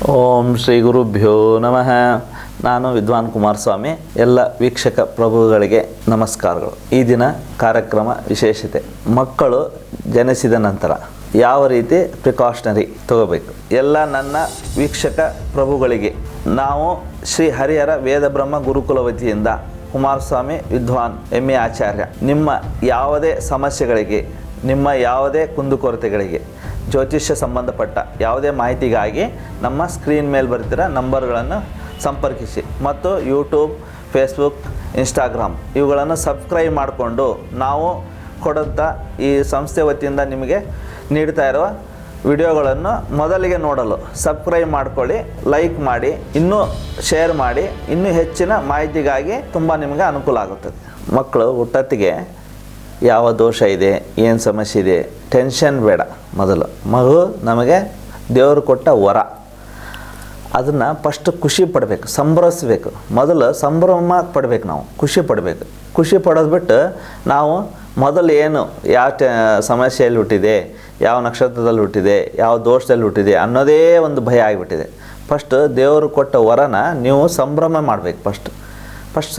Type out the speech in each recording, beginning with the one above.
ಓಂ ಶ್ರೀ ಗುರುಭ್ಯೋ ನಮಃ. ನಾನು ವಿದ್ವಾನ್ ಕುಮಾರಸ್ವಾಮಿ. ಎಲ್ಲ ವೀಕ್ಷಕ ಪ್ರಭುಗಳಿಗೆ ನಮಸ್ಕಾರಗಳು. ಈ ದಿನ ಕಾರ್ಯಕ್ರಮ ವಿಶೇಷತೆ, ಮಕ್ಕಳು ಜನಿಸಿದ ನಂತರ ಯಾವ ರೀತಿ ಪ್ರಿಕಾಷನರಿ ತಗೋಬೇಕು. ಎಲ್ಲ ನನ್ನ ವೀಕ್ಷಕ ಪ್ರಭುಗಳಿಗೆ ನಾವು ಶ್ರೀ ಹರಿಹರ ವೇದ ಬ್ರಹ್ಮ ಗುರುಕುಲ ವತಿಯಿಂದ ಕುಮಾರಸ್ವಾಮಿ ವಿದ್ವಾನ್ MA ಆಚಾರ್ಯ ನಿಮ್ಮ ಯಾವುದೇ ಸಮಸ್ಯೆಗಳಿಗೆ, ನಿಮ್ಮ ಯಾವುದೇ ಕುಂದುಕೊರತೆಗಳಿಗೆ, ಜ್ಯೋತಿಷ್ಯ ಸಂಬಂಧಪಟ್ಟ ಯಾವುದೇ ಮಾಹಿತಿಗಾಗಿ ನಮ್ಮ ಸ್ಕ್ರೀನ್ ಮೇಲೆ ಬರ್ತಿರೋ ನಂಬರ್ಗಳನ್ನು ಸಂಪರ್ಕಿಸಿ ಮತ್ತು ಯೂಟ್ಯೂಬ್, ಫೇಸ್ಬುಕ್, ಇನ್ಸ್ಟಾಗ್ರಾಮ್ ಇವುಗಳನ್ನು ಸಬ್ಸ್ಕ್ರೈಬ್ ಮಾಡಿಕೊಂಡು ನಾವು ಕೊಡಂಥ ಈ ಸಂಸ್ಥೆ ವತಿಯಿಂದ ನಿಮಗೆ ನೀಡ್ತಾ ಇರುವ ವಿಡಿಯೋಗಳನ್ನು ಮೊದಲಿಗೆ ನೋಡಲು ಸಬ್ಸ್ಕ್ರೈಬ್ ಮಾಡ್ಕೊಳ್ಳಿ, ಲೈಕ್ ಮಾಡಿ, ಇನ್ನೂ ಶೇರ್ ಮಾಡಿ. ಇನ್ನೂ ಹೆಚ್ಚಿನ ಮಾಹಿತಿಗಾಗಿ ತುಂಬ ನಿಮಗೆ ಅನುಕೂಲ ಆಗುತ್ತದೆ. ಮಕ್ಕಳು ಹುಟ್ಟತ್ತಿಗೆ ಯಾವ ದೋಷ ಇದೆ, ಏನು ಸಮಸ್ಯೆ ಇದೆ, ಟೆನ್ಷನ್ ಬೇಡ. ಮೊದಲು ಮಗು ನಮಗೆ ದೇವರು ಕೊಟ್ಟ ವರ, ಅದನ್ನು ಫಸ್ಟ್ ಖುಷಿ ಪಡಬೇಕು, ಸಂಭ್ರಮಿಸ್ಬೇಕು. ಮೊದಲು ಸಂಭ್ರಮ ಪಡಬೇಕು, ನಾವು ಖುಷಿ ಪಡಬೇಕು. ಖುಷಿ ಪಡೋದು ಬಿಟ್ಟು ನಾವು ಮೊದಲು ಏನು ಯಾವ ಸಮಸ್ಯೆಯಲ್ಲಿ ಹುಟ್ಟಿದೆ, ಯಾವ ನಕ್ಷತ್ರದಲ್ಲಿ ಹುಟ್ಟಿದೆ, ಯಾವ ದೋಷದಲ್ಲಿ ಹುಟ್ಟಿದೆ ಅನ್ನೋದೇ ಒಂದು ಭಯ ಆಗಿಬಿಟ್ಟಿದೆ. ಫಸ್ಟ್ ದೇವರು ಕೊಟ್ಟ ವರನ ನೀವು ಸಂಭ್ರಮ ಮಾಡಬೇಕು. ಫಸ್ಟ್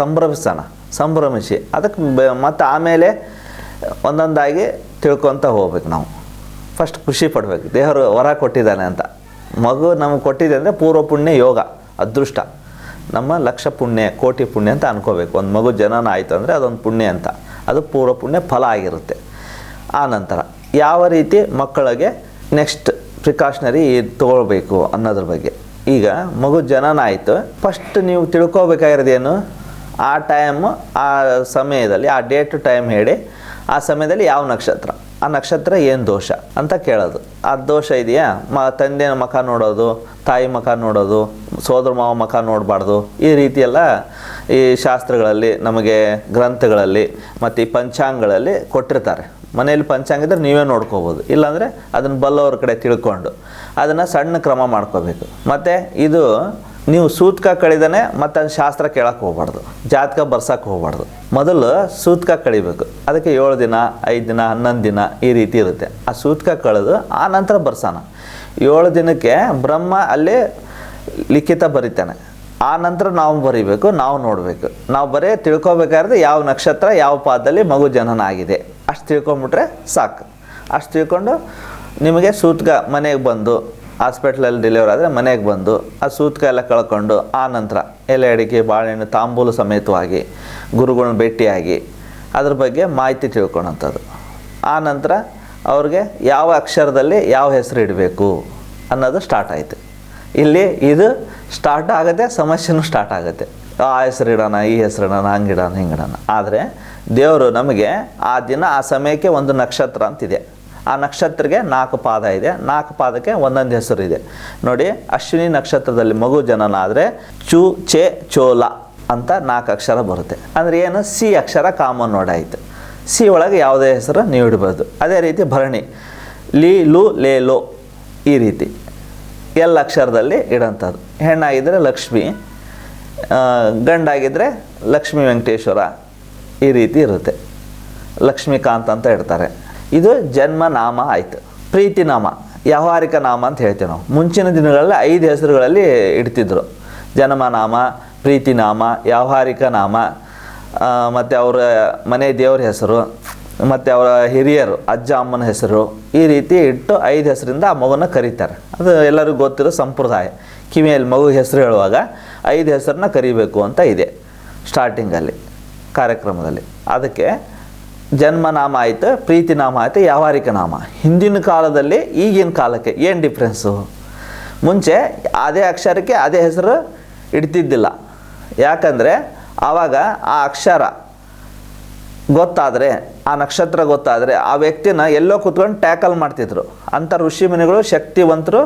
ಸಂಭ್ರಮಿಸಿ ಅದಕ್ಕೆ ಮತ್ತು ಆಮೇಲೆ ಒಂದೊಂದಾಗಿ ತಿಳ್ಕೊತ ಹೋಗ್ಬೇಕು. ನಾವು ಫಸ್ಟ್ ಖುಷಿ ಪಡಬೇಕು, ದೇವರು ವರ ಕೊಟ್ಟಿದ್ದಾನೆ ಅಂತ. ಮಗು ನಮಗೆ ಕೊಟ್ಟಿದೆ ಅಂದರೆ ಪೂರ್ವ ಪುಣ್ಯ ಯೋಗ, ಅದೃಷ್ಟ, ನಮ್ಮ ಲಕ್ಷ ಪುಣ್ಯ, ಕೋಟಿ ಪುಣ್ಯ ಅಂತ ಅನ್ಕೋಬೇಕು. ಒಂದು ಮಗು ಜನನ ಆಯಿತು ಅಂದರೆ ಅದೊಂದು ಪುಣ್ಯ ಅಂತ, ಅದು ಪೂರ್ವ ಪುಣ್ಯ ಫಲ ಆಗಿರುತ್ತೆ. ಆ ನಂತರ ಯಾವ ರೀತಿ ಮಕ್ಕಳಿಗೆ ನೆಕ್ಸ್ಟ್ ಪ್ರಿಕಾಷನರಿ ತೊಗೊಳ್ಬೇಕು ಅನ್ನೋದ್ರ ಬಗ್ಗೆ. ಈಗ ಮಗು ಜನನ ಆಯಿತು, ಫಸ್ಟ್ ನೀವು ತಿಳ್ಕೊಬೇಕಾಗಿರೋದೇನು, ಆ ಟೈಮು, ಆ ಸಮಯದಲ್ಲಿ, ಆ ಡೇಟ್ ಟೈಮ್ ಹೇಳಿ, ಆ ಸಮಯದಲ್ಲಿ ಯಾವ ನಕ್ಷತ್ರ, ಆ ನಕ್ಷತ್ರ ಏನು ದೋಷ ಅಂತ ಕೇಳೋದು. ಆ ದೋಷ ಇದೆಯಾ, ತಂದೆಯ ಮುಖ ನೋಡೋದು, ತಾಯಿ ಮುಖ ನೋಡೋದು, ಸೋದರ ಮಾವ ಮುಖ ನೋಡಬಾರ್ದು. ಈ ರೀತಿಯೆಲ್ಲ ಈ ಶಾಸ್ತ್ರಗಳಲ್ಲಿ, ನಮಗೆ ಗ್ರಂಥಗಳಲ್ಲಿ ಮತ್ತು ಈ ಪಂಚಾಂಗಗಳಲ್ಲಿ ಕೊಟ್ಟಿರ್ತಾರೆ. ಮನೆಯಲ್ಲಿ ಪಂಚಾಂಗ ಇದ್ದರೆ ನೀವೇ ನೋಡ್ಕೋಬೋದು, ಇಲ್ಲಾಂದರೆ ಅದನ್ನು ಬಲ್ಲವ್ರ ಕಡೆ ತಿಳ್ಕೊಂಡು ಅದನ್ನು ಸಣ್ಣ ಕ್ರಮ ಮಾಡ್ಕೋಬೇಕು. ಮತ್ತು ಇದು ನೀವು ಸೂತ್ಕ ಕಳಿದಾನೆ ಮತ್ತು ಅದು ಶಾಸ್ತ್ರ ಕೇಳಕ್ಕೆ ಹೋಗ್ಬಾರ್ದು, ಜಾತಕ ಬರ್ಸೋಕ್ಕೆ ಹೋಗ್ಬಾರ್ದು. ಮೊದಲು ಸೂತ್ಕ ಕಳಿಬೇಕು. ಅದಕ್ಕೆ 7 ದಿನ, 5 ದಿನ, 11 ದಿನ ಈ ರೀತಿ ಇರುತ್ತೆ. ಆ ಸೂತ್ಕ ಕಳೆದು ಆ ನಂತರ ಬರ್ಸೋಣ. 7 ದಿನಕ್ಕೆ ಬ್ರಹ್ಮ ಅಲ್ಲಿ ಲಿಖಿತ ಬರೀತಾನೆ. ಆ ನಂತರ ನಾವು ಬರೀಬೇಕು, ನಾವು ನೋಡಬೇಕು. ನಾವು ಬರೀ ತಿಳ್ಕೊಬೇಕಾದ್ರೆ ಯಾವ ನಕ್ಷತ್ರ, ಯಾವ ಪಾದದಲ್ಲಿ ಮಗು ಜನನ ಆಗಿದೆ ಅಷ್ಟು ತಿಳ್ಕೊಂಬಿಟ್ರೆ ಸಾಕು. ಅಷ್ಟು ತಿಳ್ಕೊಂಡು ನಿಮಗೆ ಸೂತ್ಕ ಮನೆಗೆ ಬಂದು, ಹಾಸ್ಪಿಟ್ಲಲ್ಲಿ ಡೆಲಿವರಿ ಆದರೆ ಮನೆಗೆ ಬಂದು ಆ ಸೂತ್ಕ ಎಲ್ಲ ಕಳ್ಕೊಂಡು ಆ ನಂತರ ಎಲೆ ಅಡಿಕೆ, ಬಾಳೆಹಣ್ಣು, ತಾಂಬೂಲ ಸಮೇತವಾಗಿ ಗುರುಗಳನ್ನ ಭೇಟಿಯಾಗಿ ಅದ್ರ ಬಗ್ಗೆ ಮಾಹಿತಿ ತಿಳ್ಕೊಳ್ಳೋಂಥದ್ದು. ಆ ನಂತರ ಅವ್ರಿಗೆ ಯಾವ ಅಕ್ಷರದಲ್ಲಿ ಯಾವ ಹೆಸರು ಇಡಬೇಕು ಅನ್ನೋದು ಸ್ಟಾರ್ಟ್ ಆಯಿತು. ಇಲ್ಲಿ ಇದು ಸ್ಟಾರ್ಟ್ ಆಗುತ್ತೆ, ಸಮಸ್ಯೆನೂ ಸ್ಟಾರ್ಟ್ ಆಗುತ್ತೆ. ಆ ಹೆಸರು ಇಡೋಣ, ಈ ಹೆಸರು ಇಡೋಣ, ಹಂಗಿಡೋಣ, ಹಿಂಗಿಡೋಣ. ಆದರೆ ದೇವರು ನಮಗೆ ಆ ದಿನ, ಆ ಸಮಯಕ್ಕೆ ಒಂದು ನಕ್ಷತ್ರ ಅಂತಿದೆ. ಆ ನಕ್ಷತ್ರಕ್ಕೆ 4 ಪಾದ ಇದೆ. 4 ಪಾದಕ್ಕೆ ಒಂದೊಂದು ಹೆಸರು ಇದೆ. ನೋಡಿ, ಅಶ್ವಿನಿ ನಕ್ಷತ್ರದಲ್ಲಿ ಮಗು ಜನನ ಆದರೆ ಚು, ಚೆ, ಚೋಲ ಅಂತ 4 ಅಕ್ಷರ ಬರುತ್ತೆ. ಅಂದರೆ ಏನು, ಸಿ ಅಕ್ಷರ ಕಾಮನ್ ವರ್ಡ್ ಆಯಿತು. ಸಿ ಒಳಗೆ ಯಾವುದೇ ಹೆಸರು ನೀವು ಇಡ್ಬೋದು. ಅದೇ ರೀತಿ ಭರಣಿ, ಲಿ, ಲು, ಲೇ, ಲೋ ಈ ರೀತಿ ಎಲ್ಲ ಅಕ್ಷರದಲ್ಲಿ ಇಡೋಂಥದ್ದು. ಹೆಣ್ಣಾಗಿದ್ದರೆ ಲಕ್ಷ್ಮಿ, ಗಂಡಾಗಿದ್ದರೆ ಲಕ್ಷ್ಮೀ ವೆಂಕಟೇಶ್ವರ ಈ ರೀತಿ ಇರುತ್ತೆ. ಲಕ್ಷ್ಮೀಕಾಂತ್ ಅಂತ ಇಡ್ತಾರೆ. ಇದು ಜನ್ಮ ನಾಮ ಆಯಿತು. ಪ್ರೀತಿ ನಾಮ, ವ್ಯಾವಹಾರಿಕ ನಾಮ ಅಂತ ಹೇಳ್ತೀವಿ ನಾವು. ಮುಂಚಿನ ದಿನಗಳಲ್ಲಿ 5 ಹೆಸರುಗಳಲ್ಲಿ ಇಡ್ತಿದ್ರು. ಜನ್ಮ ನಾಮ, ಪ್ರೀತಿ ನಾಮ, ವ್ಯಾವಹಾರಿಕ ನಾಮ, ಮತ್ತು ಅವರ ಮನೆ ದೇವ್ರ ಹೆಸರು, ಮತ್ತು ಅವರ ಹಿರಿಯರು, ಅಜ್ಜ ಅಮ್ಮನ ಹೆಸರು, ಈ ರೀತಿ ಇಟ್ಟು 5 ಹೆಸರಿಂದ ಆ ಮಗುನ ಕರೀತಾರೆ. ಅದು ಎಲ್ಲರಿಗೂ ಗೊತ್ತಿರೋ ಸಂಪ್ರದಾಯ. ಕಿವಿಯಲ್ಲಿ ಮಗು ಹೆಸರು ಹೇಳುವಾಗ 5 ಹೆಸರನ್ನ ಕರಿಬೇಕು ಅಂತ ಇದೆ ಸ್ಟಾರ್ಟಿಂಗಲ್ಲಿ ಕಾರ್ಯಕ್ರಮದಲ್ಲಿ. ಅದಕ್ಕೆ ಜನ್ಮನಾಮ ಆಯಿತು, ಪ್ರೀತಿ ನಾಮ ಆಯಿತು, ವ್ಯಾವಹಾರಿಕ ನಾಮ. ಹಿಂದಿನ ಕಾಲದಲ್ಲಿ ಈಗಿನ ಕಾಲಕ್ಕೆ ಏನು ಡಿಫ್ರೆನ್ಸು? ಮುಂಚೆ ಅದೇ ಅಕ್ಷರಕ್ಕೆ ಅದೇ ಹೆಸರು ಇಡ್ತಿದ್ದಿಲ್ಲ. ಯಾಕಂದರೆ ಆವಾಗ ಆ ಅಕ್ಷರ ಗೊತ್ತಾದರೆ, ಆ ನಕ್ಷತ್ರ ಗೊತ್ತಾದರೆ ಆ ವ್ಯಕ್ತಿನ ಎಲ್ಲೋ ಕೂತ್ಕೊಂಡು ಟ್ಯಾಕಲ್ ಮಾಡ್ತಿದ್ರು. ಅಂಥ ಋಷಿ ಮುನಿಗಳು, ಶಕ್ತಿವಂತರು,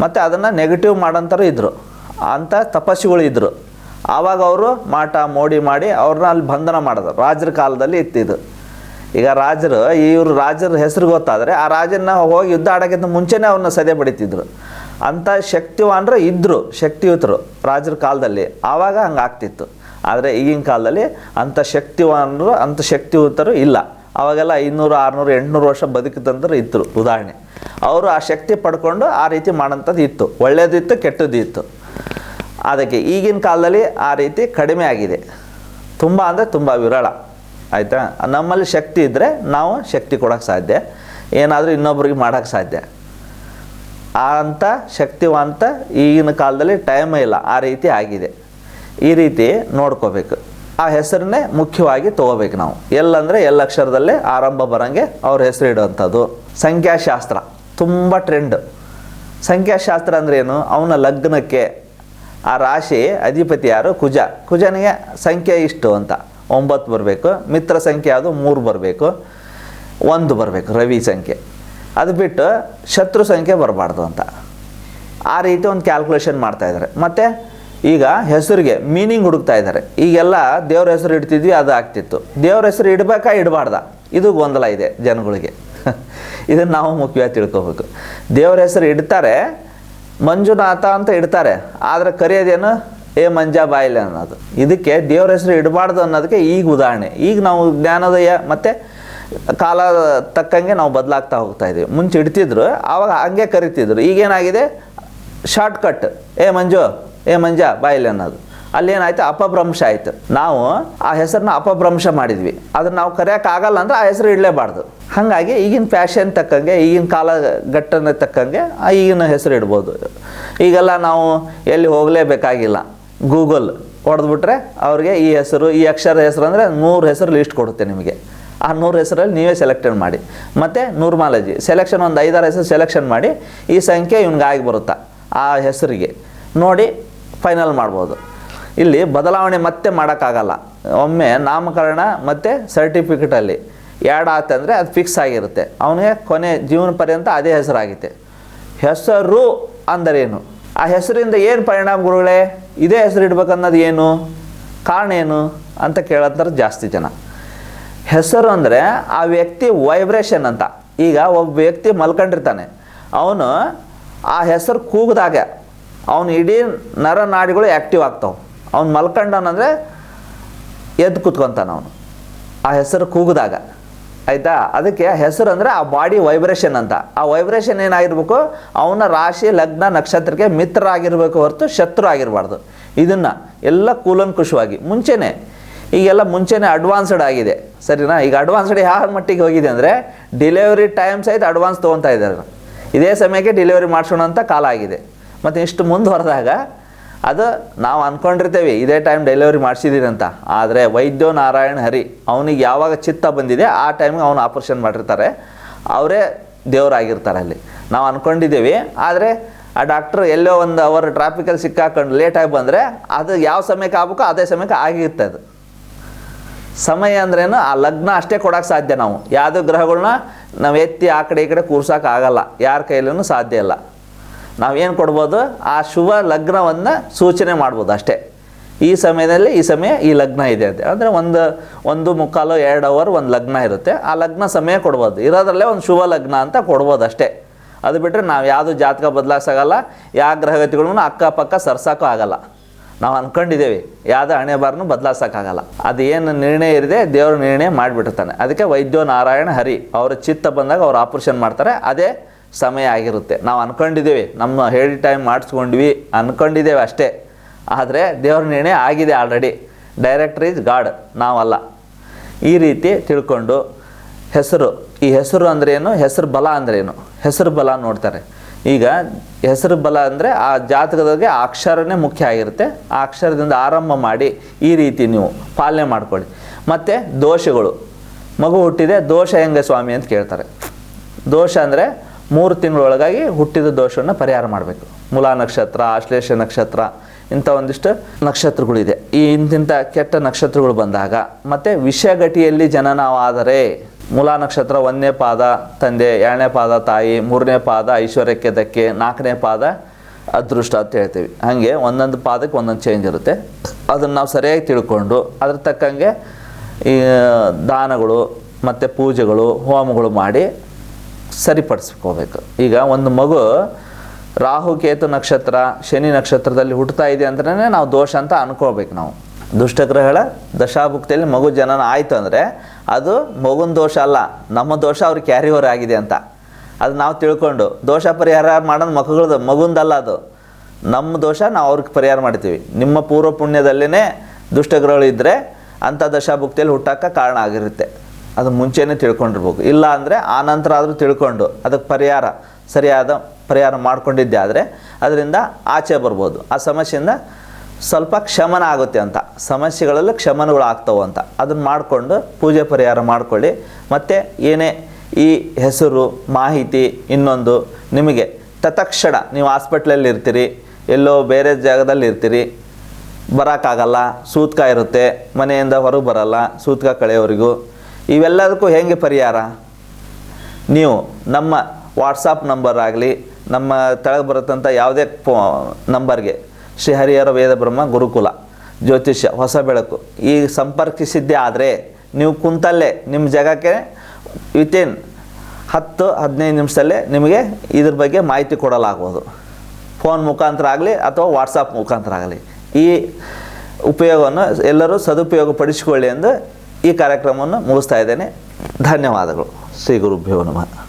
ಮತ್ತು ಅದನ್ನು ನೆಗೆಟಿವ್ ಮಾಡೋಂಥರು ಇದ್ದರು. ಅಂಥ ತಪಸ್ವಿಗಳು ಇದ್ದರು. ಆವಾಗ ಅವರು ಮಾಟ ಮೋಡಿ ಮಾಡಿ ಅವ್ರನ್ನ ಅಲ್ಲಿ ಬಂಧನ ಮಾಡಿದ್ರು. ರಾಜರ ಕಾಲದಲ್ಲಿ ಇತ್ತಿದ್ದು. ಈಗ ಇವರು ರಾಜರ ಹೆಸರು ಗೊತ್ತಾದರೆ ಆ ರಾಜನ ಹೋಗಿ ಯುದ್ಧ ಆಡೋಕ್ಕಿಂತ ಮುಂಚೆನೇ ಅವ್ರನ್ನ ಸದೆ ಬಡಿತಿದ್ರು. ಅಂಥ ಶಕ್ತಿವಾನರು ಇದ್ದರು, ಶಕ್ತಿಯುತರು ರಾಜರ ಕಾಲದಲ್ಲಿ. ಆವಾಗ ಹಂಗೆ ಆಗ್ತಿತ್ತು. ಆದರೆ ಈಗಿನ ಕಾಲದಲ್ಲಿ ಅಂಥ ಶಕ್ತಿವಾನರು, ಅಂಥ ಶಕ್ತಿಯುತರು ಇಲ್ಲ. ಅವಾಗೆಲ್ಲ 500 600 800 ವರ್ಷ ಬದುಕಿದಂದ್ರೆ ಇದ್ದರು ಉದಾಹರಣೆ. ಅವರು ಆ ಶಕ್ತಿ ಪಡ್ಕೊಂಡು ಆ ರೀತಿ ಮಾಡೋಂಥದ್ದು ಇತ್ತು, ಒಳ್ಳೆಯದು ಇತ್ತು ಕೆಟ್ಟದ್ದು ಇತ್ತು. ಅದಕ್ಕೆ ಈಗಿನ ಕಾಲದಲ್ಲಿ ಆ ರೀತಿ ಕಡಿಮೆ ಆಗಿದೆ, ತುಂಬ ಅಂದರೆ ತುಂಬ ವಿರಳ. ಆಯಿತಾ? ನಮ್ಮಲ್ಲಿ ಶಕ್ತಿ ಇದ್ದರೆ ನಾವು ಶಕ್ತಿ ಕೊಡೋಕ್ಕೆ ಸಾಧ್ಯ, ಏನಾದರೂ ಇನ್ನೊಬ್ರಿಗೆ ಮಾಡೋಕ್ಕೆ ಸಾಧ್ಯ. ಅಂಥ ಶಕ್ತಿವಂತ ಈಗಿನ ಕಾಲದಲ್ಲಿ ಟೈಮೇ ಇಲ್ಲ, ಆ ರೀತಿ ಆಗಿದೆ. ಈ ರೀತಿ ನೋಡ್ಕೋಬೇಕು. ಆ ಹೆಸರನ್ನೇ ಮುಖ್ಯವಾಗಿ ತೊಗೋಬೇಕು ನಾವು. ಎಲ್ಲಂದರೆ ಎಲ್ಲ ಅಕ್ಷರದಲ್ಲೇ ಆರಂಭ ಬರೋಂಗೆ ಅವ್ರ ಹೆಸರು ಇಡುವಂಥದ್ದು. ಸಂಖ್ಯಾಶಾಸ್ತ್ರ ತುಂಬ ಟ್ರೆಂಡ್. ಸಂಖ್ಯಾಶಾಸ್ತ್ರ ಅಂದರೆ ಏನು? ಅವನ ಲಗ್ನಕ್ಕೆ ಆ ರಾಶಿ ಅಧಿಪತಿ ಯಾರು? ಕುಜ. ಕುಜನಿಗೆ ಸಂಖ್ಯೆ ಇಷ್ಟು ಅಂತ 9 ಬರಬೇಕು. ಮಿತ್ರ ಸಂಖ್ಯೆ ಅದು 3 ಬರಬೇಕು, 1 ಬರಬೇಕು ರವಿ ಸಂಖ್ಯೆ. ಅದು ಬಿಟ್ಟು ಶತ್ರು ಸಂಖ್ಯೆ ಬರಬಾರ್ದು ಅಂತ ಆ ರೀತಿ ಒಂದು ಕ್ಯಾಲ್ಕುಲೇಷನ್ ಮಾಡ್ತಾಯಿದ್ದಾರೆ. ಮತ್ತು ಈಗ ಹೆಸರಿಗೆ ಮೀನಿಂಗ್ ಹುಡುಕ್ತಾ ಇದ್ದಾರೆ. ಈಗೆಲ್ಲ ದೇವ್ರ ಹೆಸರು ಇಡ್ತಿದ್ವಿ, ಅದು ಆಗ್ತಿತ್ತು. ದೇವ್ರ ಹೆಸರು ಇಡಬೇಕಾ ಇಡಬಾರ್ದ, ಇದು ಗೊಂದಲ ಇದೆ ಜನಗಳಿಗೆ. ಇದನ್ನು ನಾವು ಮುಖ್ಯವಾಗಿ ತಿಳ್ಕೊಬೇಕು. ದೇವ್ರ ಹೆಸರು ಇಡ್ತಾರೆ, ಮಂಜುನಾಥ ಅಂತ ಇಡ್ತಾರೆ, ಆದರೆ ಕರೆಯೋದೇನು ಏ ಮಂಜಾ ಬಾಯಿಲೆ ಅನ್ನೋದು. ಇದಕ್ಕೆ ದೇವ್ರ ಹೆಸರು ಇಡಬಾರ್ದು ಅನ್ನೋದಕ್ಕೆ ಈಗ ಉದಾಹರಣೆ. ಈಗ ನಾವು ಜ್ಞಾನೋದಯ ಮತ್ತು ಕಾಲ ತಕ್ಕಂಗೆ ನಾವು ಬದಲಾಗ್ತಾ ಹೋಗ್ತಾ ಇದ್ದೀವಿ. ಮುಂಚೆ ಇಡ್ತಿದ್ರು, ಆವಾಗ ಹಂಗೆ ಕರಿತಿದ್ರು. ಈಗೇನಾಗಿದೆ, ಶಾರ್ಟ್ಕಟ್ ಏ ಮಂಜು ಏ ಮಂಜ ಬಾಯಿಲೆ ಅನ್ನೋದು. ಅಲ್ಲೇನಾಯ್ತು, ಅಪಭ್ರಂಶ ಆಯಿತು. ನಾವು ಆ ಹೆಸರನ್ನ ಅಪಭ್ರಂಶ ಮಾಡಿದ್ವಿ, ಅದನ್ನು ನಾವು ಕರೆಯೋಕ್ಕಾಗಲ್ಲ ಅಂದರೆ ಆ ಹೆಸರು ಇಡಲೇಬಾರ್ದು. ಹಾಗಾಗಿ ಈಗಿನ ಫ್ಯಾಷನ್ ತಕ್ಕಂಗೆ, ಈಗಿನ ಕಾಲಘಟ್ಟನ ತಕ್ಕಂಗೆ ಈಗಿನ ಹೆಸರು ಇಡ್ಬೋದು. ಈಗೆಲ್ಲ ನಾವು ಎಲ್ಲಿ ಹೋಗಲೇಬೇಕಾಗಿಲ್ಲ, ಗೂಗಲ್ ಹೊಡೆದ್ಬಿಟ್ರೆ ಅವ್ರಿಗೆ ಈ ಹೆಸರು, ಈ ಅಕ್ಷರ ಹೆಸರು ಅಂದರೆ 100 ಹೆಸರು ಲೀಸ್ಟ್ ಕೊಡುತ್ತೆ ನಿಮಗೆ. ಆ 100 ಹೆಸರಲ್ಲಿ ನೀವೇ ಸೆಲೆಕ್ಟೆಡ್ ಮಾಡಿ. ಮತ್ತು ನ್ಯೂಮರಾಲಜಿ ಸೆಲೆಕ್ಷನ್ ಒಂದು 5-6 ಹೆಸರು ಸೆಲೆಕ್ಷನ್ ಮಾಡಿ, ಈ ಸಂಖ್ಯೆ ಇವ್ನಿಗಾಗಿ ಬರುತ್ತಾ ಆ ಹೆಸರಿಗೆ ನೋಡಿ ಫೈನಲ್ ಮಾಡ್ಬೋದು. ಇಲ್ಲಿ ಬದಲಾವಣೆ ಮತ್ತೆ ಮಾಡೋಕ್ಕಾಗಲ್ಲ. ಒಮ್ಮೆ ನಾಮಕರಣ ಮತ್ತು ಸರ್ಟಿಫಿಕೇಟಲ್ಲಿ ಎರಡು ಆತಂದರೆ ಅದು ಫಿಕ್ಸ್ ಆಗಿರುತ್ತೆ. ಅವನಿಗೆ ಕೊನೆ ಜೀವನ ಪರ್ಯಂತ ಅದೇ ಹೆಸರಾಗುತ್ತೆ. ಹೆಸರು ಅಂದರೇನು? ಆ ಹೆಸರಿಂದ ಏನು ಪರಿಣಾಮ ಗುರುಗಳೇ? ಇದೇ ಹೆಸರು ಇಡ್ಬೇಕನ್ನೋದು ಏನು ಕಾರಣ ಏನು ಅಂತ ಕೇಳೋಂಥವ್ರು ಜಾಸ್ತಿ ಜನ. ಹೆಸರು ಅಂದರೆ ಆ ವ್ಯಕ್ತಿ ವೈಬ್ರೇಷನ್ ಅಂತ. ಈಗ ಒಬ್ಬ ವ್ಯಕ್ತಿ ಮಲ್ಕೊಂಡಿರ್ತಾನೆ, ಅವನು ಆ ಹೆಸರು ಕೂಗಿದಾಗ ಅವನು ಇಡೀ ನರನಾಡಿಗಳು ಆ್ಯಕ್ಟಿವ್ ಆಗ್ತಾವೆ. ಅವ್ನು ಮಲ್ಕೊಂಡವನಂದರೆ ಎದ್ದು ಕೂತ್ಕೊತಾನೆ ಅವನು ಆ ಹೆಸರು ಕೂಗಿದಾಗ. ಆಯಿತಾ? ಅದಕ್ಕೆ ಹೆಸರು ಅಂದರೆ ಆ ಬಾಡಿ ವೈಬ್ರೇಷನ್ ಅಂತ. ಆ ವೈಬ್ರೇಷನ್ ಏನಾಗಿರ್ಬೇಕು, ಅವನ ರಾಶಿ ಲಗ್ನ ನಕ್ಷತ್ರಕ್ಕೆ ಮಿತ್ರ ಆಗಿರಬೇಕು ಹೊರತು ಶತ್ರು ಆಗಿರಬಾರ್ದು. ಇದನ್ನು ಎಲ್ಲ ಕೂಲಂಕುಷವಾಗಿ ಮುಂಚೆನೇ, ಈಗೆಲ್ಲ ಮುಂಚೆನೇ ಅಡ್ವಾನ್ಸ್ಡ್ ಆಗಿದೆ, ಸರಿನಾ? ಈಗ ಅಡ್ವಾನ್ಸ್ಡ್ ಯಾವ ಮಟ್ಟಿಗೆ ಹೋಗಿದೆ ಅಂದರೆ ಡೆಲಿವರಿ ಟೈಮ್ ಸಹಿತ ಅಡ್ವಾನ್ಸ್ ತೊಗೊತಾ ಇದ್ದಾರೆ. ಇದೇ ಸಮಯಕ್ಕೆ ಡೆಲಿವರಿ ಮಾಡಿಸೋಣ ಅಂತ ಕಾಲ ಆಗಿದೆ. ಮತ್ತು ಇಷ್ಟು ಮುಂದುವರೆದಾಗ ಅದು ನಾವು ಅಂದ್ಕೊಂಡಿರ್ತೇವೆ ಇದೇ ಟೈಮ್ ಡೆಲಿವರಿ ಮಾಡಿಸಿದ್ದೀರಿ ಅಂತ. ಆದರೆ ವೈದ್ಯೋ ನಾರಾಯಣ ಹರಿ, ಅವನಿಗೆ ಯಾವಾಗ ಚಿತ್ತ ಬಂದಿದೆ ಆ ಟೈಮಿಗೆ ಅವನು ಆಪರೇಷನ್ ಮಾಡಿರ್ತಾರೆ, ಅವರೇ ದೇವರಾಗಿರ್ತಾರೆ ಅಲ್ಲಿ. ನಾವು ಅಂದ್ಕೊಂಡಿದ್ದೇವೆ, ಆದರೆ ಆ ಡಾಕ್ಟ್ರು ಎಲ್ಲೋ ಒಂದು ಅವರ್ ಟ್ರಾಫಿಕಲ್ಲಿ ಸಿಕ್ಕಾಕೊಂಡು ಲೇಟಾಗಿ ಬಂದರೆ ಅದು ಯಾವ ಸಮಯಕ್ಕೆ ಆಗಬೇಕೋ ಅದೇ ಸಮಯಕ್ಕೆ ಆಗಿರುತ್ತೆ. ಅದು ಸಮಯ ಅಂದ್ರೇನು, ಆ ಲಗ್ನ ಅಷ್ಟೇ ಕೊಡೋಕ್ಕೆ ಸಾಧ್ಯ. ನಾವು ಯಾವುದೋ ಗ್ರಹಗಳನ್ನ ನಾವು ಎತ್ತಿ ಆ ಕಡೆ ಈ ಕಡೆ ಕೂರ್ಸೋಕ್ಕಾಗಲ್ಲ, ಯಾರ ಕೈಲೂ ಸಾಧ್ಯ ಇಲ್ಲ. ನಾವೇನು ಕೊಡ್ಬೋದು, ಆ ಶುಭ ಲಗ್ನವನ್ನು ಸೂಚನೆ ಮಾಡ್ಬೋದು ಅಷ್ಟೇ. ಈ ಸಮಯದಲ್ಲಿ ಈ ಸಮಯ ಈ ಲಗ್ನ ಇದೆ ಅಂತ ಅಂದರೆ 1.25-2 ಅವರ್ ಒಂದು ಲಗ್ನ ಇರುತ್ತೆ, ಆ ಲಗ್ನ ಸಮಯ ಕೊಡ್ಬೋದು. ಇರೋದ್ರಲ್ಲೇ ಒಂದು ಶುಭ ಲಗ್ನ ಅಂತ ಕೊಡ್ಬೋದು ಅಷ್ಟೇ. ಅದು ಬಿಟ್ಟರೆ ನಾವು ಯಾವುದು ಜಾತಕ ಬದಲಾಯಿಸೋಕ್ಕಲ್ಲ, ಯಾವ ಗ್ರಹಗತಿಗಳನ್ನ ಅಕ್ಕಪಕ್ಕ ಸರ್ಸೋಕ್ಕೂ ಆಗಲ್ಲ. ನಾವು ಅಂದ್ಕೊಂಡಿದ್ದೇವೆ ಯಾವುದೇ ಹಣೆ ಬಾರನ್ನು ಬದಲಾಯಿಸೋಕ್ಕಾಗಲ್ಲ. ಅದು ಏನು ನಿರ್ಣಯ ಇರಿದೆ ದೇವರು ನಿರ್ಣಯ ಮಾಡಿಬಿಟ್ಟಿರ್ತಾನೆ. ಅದಕ್ಕೆ ವೈದ್ಯೋ ನಾರಾಯಣ ಹರಿ, ಅವರ ಚಿತ್ತ ಬಂದಾಗ ಅವ್ರು ಆಪರೇಷನ್ ಮಾಡ್ತಾರೆ, ಅದೇ ಸಮಯ ಆಗಿರುತ್ತೆ. ನಾವು ಅಂದ್ಕೊಂಡಿದ್ದೇವೆ, ನಮ್ಮ ಹೇಳಿ ಟೈಮ್ ಮಾಡಿಸ್ಕೊಂಡ್ವಿ ಅಂದ್ಕೊಂಡಿದ್ದೇವೆ ಅಷ್ಟೇ. ಆದರೆ ದೇವ್ರ ನಿರ್ಣಯ ಆಗಿದೆ ಆಲ್ರೆಡಿ. ಡೈರೆಕ್ಟರ್ ಈಸ್ ಗಾಡ್, ನಾವಲ್ಲ. ಈ ರೀತಿ ತಿಳ್ಕೊಂಡು ಹೆಸರು, ಈ ಹೆಸರು ಅಂದ್ರೇನು, ಹೆಸರು ಬಲ ಅಂದ್ರೇನು, ಹೆಸರು ಬಲ ನೋಡ್ತಾರೆ. ಈಗ ಹೆಸರು ಬಲ ಅಂದರೆ ಆ ಜಾತಕದಾಗೆ ಆ ಅಕ್ಷರನೇ ಮುಖ್ಯ ಆಗಿರುತ್ತೆ. ಆ ಅಕ್ಷರದಿಂದ ಆರಂಭ ಮಾಡಿ ಈ ರೀತಿ ನೀವು ಪಾಲನೆ ಮಾಡ್ಕೊಳ್ಳಿ. ಮತ್ತು ದೋಷಗಳು, ಮಗು ಹುಟ್ಟಿದೆ ದೋಷ ಹೆಂಗೆ ಸ್ವಾಮಿ ಅಂತ ಕೇಳ್ತಾರೆ. ದೋಷ ಅಂದರೆ 3 ತಿಂಗಳೊಳಗಾಗಿ ಹುಟ್ಟಿದ ದೋಷವನ್ನು ಪರಿಹಾರ ಮಾಡಬೇಕು. ಮೂಲಾ ನಕ್ಷತ್ರ, ಆಶ್ಲೇಷ ನಕ್ಷತ್ರ, ಇಂಥ ಒಂದಿಷ್ಟು ನಕ್ಷತ್ರಗಳಿದೆ. ಈ ಇಂತಿಂಥ ಕೆಟ್ಟ ನಕ್ಷತ್ರಗಳು ಬಂದಾಗ, ಮತ್ತು ವಿಷಗಟಿಯಲ್ಲಿ ಜನನವಾದರೆ ಮೂಲಾ ನಕ್ಷತ್ರ 1ನೇ ಪಾದ ತಂದೆ, 2ನೇ ಪಾದ ತಾಯಿ, 3ನೇ ಪಾದ ಐಶ್ವರ್ಯಕ್ಕೆ ಧಕ್ಕೆ, 4ನೇ ಪಾದ ಅದೃಷ್ಟ ಅಂತ ಹೇಳ್ತೀವಿ. ಹಾಗೆ ಒಂದೊಂದು ಪಾದಕ್ಕೆ ಒಂದೊಂದು ಚೇಂಜ್ ಇರುತ್ತೆ. ಅದನ್ನು ನಾವು ಸರಿಯಾಗಿ ತಿಳ್ಕೊಂಡು ಅದ್ರ ತಕ್ಕಂಗೆ ಈ ದಾನಗಳು ಮತ್ತು ಪೂಜೆಗಳು ಹೋಮಗಳು ಮಾಡಿ ಸರಿಪಡಿಸ್ಕೋಬೇಕು. ಈಗ ಒಂದು ಮಗು ರಾಹು ಕೇತು ನಕ್ಷತ್ರ ಶನಿ ನಕ್ಷತ್ರದಲ್ಲಿ ಹುಟ್ಟುತ್ತಾ ಇದೆ ಅಂದ್ರೆ ನಾವು ದೋಷ ಅಂತ ಅನ್ಕೋಬೇಕು ನಾವು. ದುಷ್ಟಗ್ರಹಗಳ ದಶಾಭುಕ್ತಿಯಲ್ಲಿ ಮಗು ಜನನ ಆಯಿತು ಅಂದರೆ ಅದು ಮಗುನ ದೋಷ ಅಲ್ಲ, ನಮ್ಮ ದೋಷ ಅವ್ರಿಗೆ ಕ್ಯಾರಿ ಓವರ್ ಆಗಿದೆ ಅಂತ. ಅದು ನಾವು ತಿಳ್ಕೊಂಡು ದೋಷ ಪರಿಹಾರ ಮಾಡೋದು ಮಗುಂದಲ್ಲ, ಅದು ನಮ್ಮ ದೋಷ ನಾವು ಅವ್ರಿಗೆ ಪರಿಹಾರ ಮಾಡ್ತೀವಿ. ನಿಮ್ಮ ಪೂರ್ವ ಪುಣ್ಯದಲ್ಲೇ ದುಷ್ಟಗ್ರಹಗಳು ಇದ್ದರೆ ಅಂಥ ದಶಾಭುಕ್ತಿಯಲ್ಲಿ ಹುಟ್ಟೋಕ್ಕೆ ಕಾರಣ ಆಗಿರುತ್ತೆ. ಅದು ಮುಂಚೆನೇ ತಿಳ್ಕೊಂಡಿರ್ಬೇಕು. ಇಲ್ಲ ಅಂದರೆ ಆ ನಂತರ ಆದರೂ ತಿಳ್ಕೊಂಡು ಅದಕ್ಕೆ ಸರಿಯಾದ ಪರಿಹಾರ ಮಾಡ್ಕೊಂಡಿದ್ದೆ ಆದರೆ ಅದರಿಂದ ಆಚೆ ಬರ್ಬೋದು. ಆ ಸಮಸ್ಯೆಯಿಂದ ಸ್ವಲ್ಪ ಕ್ಷಮನ ಆಗುತ್ತೆ ಅಂತ, ಸಮಸ್ಯೆಗಳಲ್ಲಿ ಕ್ಷಮನಗಳು ಆಗ್ತವೆ ಅಂತ. ಅದನ್ನು ಮಾಡಿಕೊಂಡು ಪೂಜೆ ಪರಿಹಾರ ಮಾಡ್ಕೊಳ್ಳಿ. ಮತ್ತು ಏನೇ ಈ ಹೆಸರು ಮಾಹಿತಿ ಇನ್ನೊಂದು ನಿಮಗೆ ತತ್ಕ್ಷಣ ನೀವು ಹಾಸ್ಪಿಟ್ಲಲ್ಲಿ ಇರ್ತೀರಿ, ಎಲ್ಲೋ ಬೇರೆ ಜಾಗದಲ್ಲಿ ಇರ್ತೀರಿ, ಬರೋಕ್ಕಾಗಲ್ಲ, ಸೂತ್ಕ ಇರುತ್ತೆ, ಮನೆಯಿಂದ ಹೊರಗೆ ಬರಲ್ಲ, ಸೂತ್ಕ ಕಳೆಯೋವರೆಗೂ, ಇವೆಲ್ಲದಕ್ಕೂ ಹೇಗೆ ಪರಿಹಾರ? ನೀವು ನಮ್ಮ ವಾಟ್ಸಪ್ ನಂಬರ್ ಆಗಲಿ, ನಮ್ಮ ತೆಳಗೆ ಬರುತ್ತಂಥ ಯಾವುದೇ ನಂಬರ್ಗೆ ಶ್ರೀ ಹರಿಹರ ವೇದ ಬ್ರಹ್ಮ ಗುರುಕುಲ ಜ್ಯೋತಿಷ್ಯ ಹೊಸ ಬೆಳಕು ಈ ಸಂಪರ್ಕಿಸಿದ್ದೇ ಆದರೆ ನೀವು ಕುಂತಲ್ಲೇ ನಿಮ್ಮ ಜಾಗಕ್ಕೆ ವಿತಿನ್ 10-15 ನಿಮಿಷದಲ್ಲೇ ನಿಮಗೆ ಇದ್ರ ಬಗ್ಗೆ ಮಾಹಿತಿ ಕೊಡಲಾಗುವುದು. ಫೋನ್ ಮುಖಾಂತರ ಆಗಲಿ ಅಥವಾ ವಾಟ್ಸಪ್ ಮುಖಾಂತರ ಆಗಲಿ. ಈ ಉಪಯೋಗವನ್ನು ಎಲ್ಲರೂ ಸದುಪಯೋಗ ಪಡಿಸಿಕೊಳ್ಳಿ ಎಂದು ಈ ಕಾರ್ಯಕ್ರಮವನ್ನು ಮುಗಿಸ್ತಾ ಇದ್ದೇನೆ. ಧನ್ಯವಾದಗಳು. ಶ್ರೀ ಗುರುಭ್ಯೋ ನಮಃ.